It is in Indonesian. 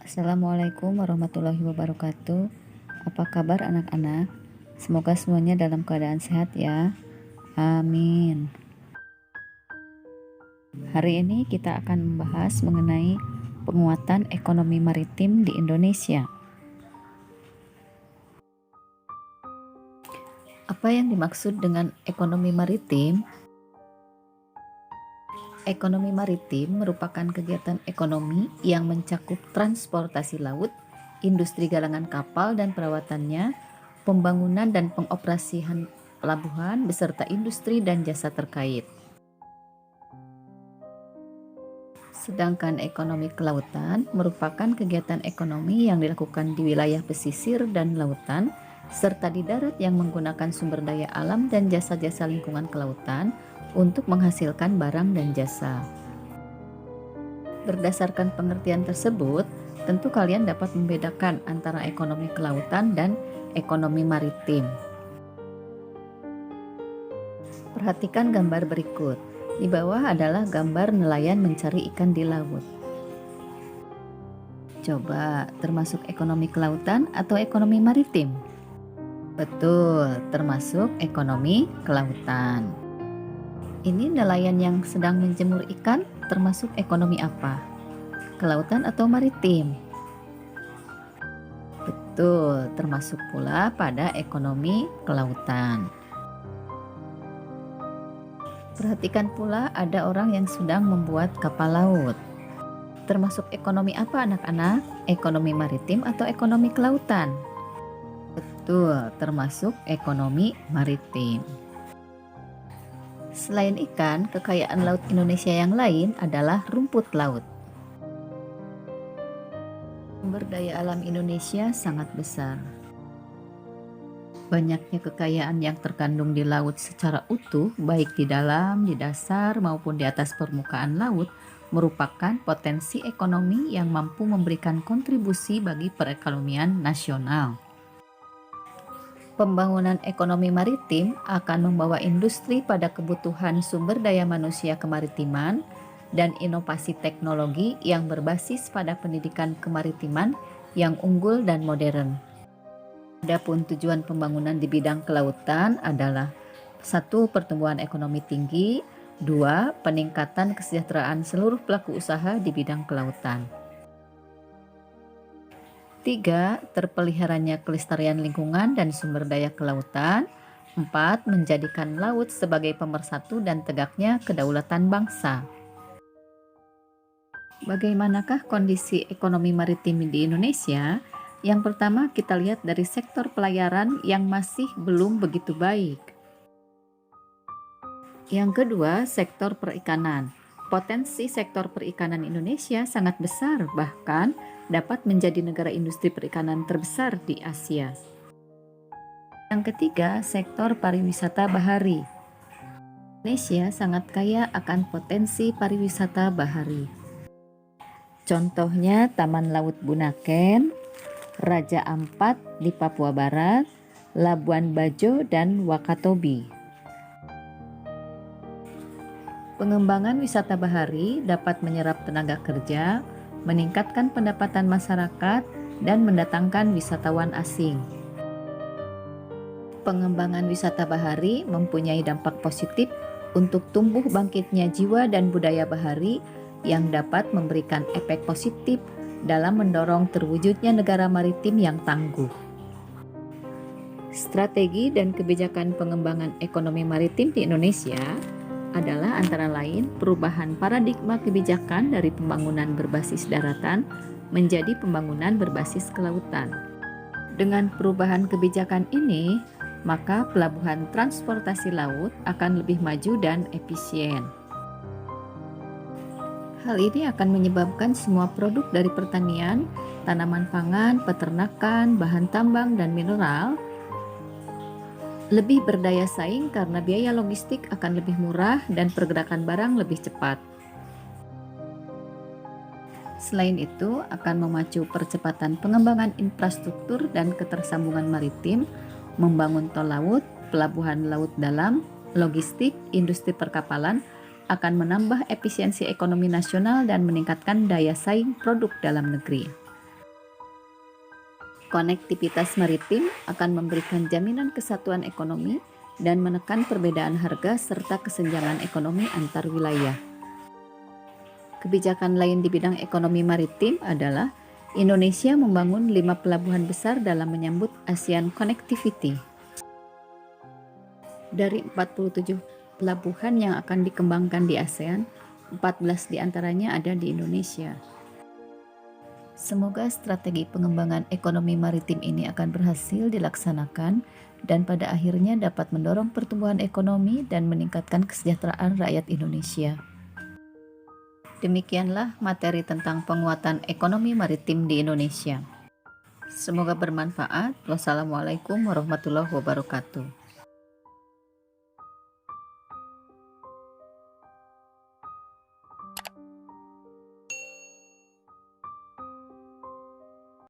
Assalamualaikum warahmatullahi wabarakatuh. Apa kabar anak-anak? Semoga semuanya dalam keadaan sehat ya. Amin. Hari ini kita akan membahas mengenai penguatan ekonomi maritim di Indonesia. Apa yang dimaksud dengan ekonomi maritim? Ekonomi maritim merupakan kegiatan ekonomi yang mencakup transportasi laut, industri galangan kapal dan perawatannya, pembangunan dan pengoperasian pelabuhan, beserta industri dan jasa terkait. Sedangkan ekonomi kelautan merupakan kegiatan ekonomi yang dilakukan di wilayah pesisir dan lautan, serta di darat yang menggunakan sumber daya alam dan jasa-jasa lingkungan kelautan untuk menghasilkan barang dan jasa. Berdasarkan pengertian tersebut, tentu kalian dapat membedakan antara ekonomi kelautan dan ekonomi maritim. Perhatikan gambar berikut. Di bawah adalah gambar nelayan mencari ikan di laut. Coba, termasuk ekonomi kelautan atau ekonomi maritim? Betul, termasuk ekonomi kelautan. Ini nelayan yang sedang menjemur ikan termasuk ekonomi apa? Kelautan atau maritim? Betul, termasuk pula pada ekonomi kelautan. Perhatikan pula ada orang yang sedang membuat kapal laut. Termasuk ekonomi apa anak-anak? Ekonomi maritim atau ekonomi kelautan? Betul, termasuk ekonomi maritim. Selain ikan, kekayaan laut Indonesia yang lain adalah rumput laut. Sumber daya alam Indonesia sangat besar. Banyaknya kekayaan yang terkandung di laut secara utuh, baik di dalam, di dasar, maupun di atas permukaan laut, merupakan potensi ekonomi yang mampu memberikan kontribusi bagi perekonomian nasional. Pembangunan ekonomi maritim akan membawa industri pada kebutuhan sumber daya manusia kemaritiman dan inovasi teknologi yang berbasis pada pendidikan kemaritiman yang unggul dan modern. Adapun tujuan pembangunan di bidang kelautan adalah 1. Pertumbuhan ekonomi tinggi, 2. Peningkatan kesejahteraan seluruh pelaku usaha di bidang kelautan. 3. Terpeliharanya kelestarian lingkungan dan sumber daya kelautan. 4. Menjadikan laut sebagai pemersatu dan tegaknya kedaulatan bangsa. Bagaimanakah kondisi ekonomi maritim di Indonesia? Yang pertama kita lihat dari sektor pelayaran yang masih belum begitu baik. Yang kedua, sektor perikanan. Potensi sektor perikanan Indonesia sangat besar, bahkan dapat menjadi negara industri perikanan terbesar di Asia. Yang ketiga, sektor pariwisata bahari. Indonesia sangat kaya akan potensi pariwisata bahari. Contohnya Taman Laut Bunaken, Raja Ampat di Papua Barat, Labuan Bajo, dan Wakatobi. Pengembangan wisata bahari dapat menyerap tenaga kerja, meningkatkan pendapatan masyarakat, dan mendatangkan wisatawan asing. Pengembangan wisata bahari mempunyai dampak positif untuk tumbuh bangkitnya jiwa dan budaya bahari yang dapat memberikan efek positif dalam mendorong terwujudnya negara maritim yang tangguh. Strategi dan kebijakan pengembangan ekonomi maritim di Indonesia adalah antara lain perubahan paradigma kebijakan dari pembangunan berbasis daratan menjadi pembangunan berbasis kelautan. Dengan perubahan kebijakan ini, maka pelabuhan transportasi laut akan lebih maju dan efisien. Hal ini akan menyebabkan semua produk dari pertanian, tanaman pangan, peternakan, bahan tambang, dan mineral lebih berdaya saing karena biaya logistik akan lebih murah dan pergerakan barang lebih cepat. Selain itu, akan memacu percepatan pengembangan infrastruktur dan ketersambungan maritim, membangun tol laut, pelabuhan laut dalam, logistik, industri perkapalan, akan menambah efisiensi ekonomi nasional dan meningkatkan daya saing produk dalam negeri. Konektivitas maritim akan memberikan jaminan kesatuan ekonomi dan menekan perbedaan harga serta kesenjangan ekonomi antar wilayah. Kebijakan lain di bidang ekonomi maritim adalah Indonesia membangun 5 pelabuhan besar dalam menyambut ASEAN Connectivity. Dari 47 pelabuhan yang akan dikembangkan di ASEAN, 14 diantaranya ada di Indonesia. Semoga strategi pengembangan ekonomi maritim ini akan berhasil dilaksanakan dan pada akhirnya dapat mendorong pertumbuhan ekonomi dan meningkatkan kesejahteraan rakyat Indonesia. Demikianlah materi tentang penguatan ekonomi maritim di Indonesia. Semoga bermanfaat. Wassalamualaikum warahmatullahi wabarakatuh.